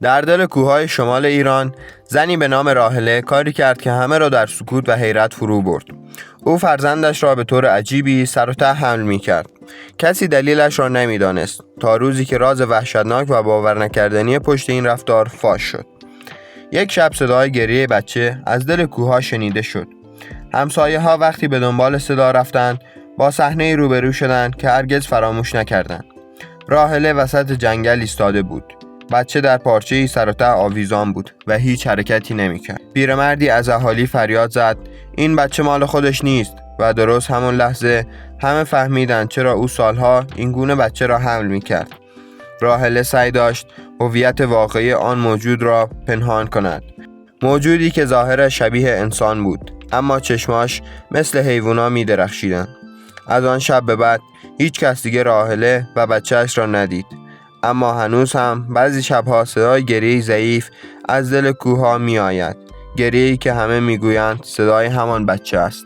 در دل کوههای شمال ایران زنی به نام راحله کاری کرد که همه را در سکوت و حیرت فرو برد. او فرزندش را به طور عجیبی سر و ته حمل می کرد. کسی دلیلش را نمی دانست تا روزی که راز وحشتناک و باور نکردنی پشت این رفتار فاش شد. یک شب صدای گریه بچه از دل کوهها شنیده شد. همسایه ها وقتی به دنبال صدا رفتند با صحنه روبرو شدند که هرگز فراموش نکردند. راحله وسط جنگل ایستاده بود. بچه در پارچه‌ای سر و ته آویزان بود و هیچ حرکتی نمی‌کرد. پیرمردی از اهالی فریاد زد این بچه مال خودش نیست و درست همون لحظه همه فهمیدند چرا او سالها این گونه بچه را حمل می‌کرد. راحله سعی داشت هویت واقعی آن موجود را پنهان کند. موجودی که ظاهرش شبیه انسان بود اما چشماش مثل حیوونا می‌درخشیدند. از آن شب به بعد هیچ کس دیگه راحله و بچه‌اش را ندید. اما هنوز هم بعضی شبها صدای گریه ضعیف از دل کوه‌ها می آید. گریه‌ای که همه می گویند صدای همان بچه است.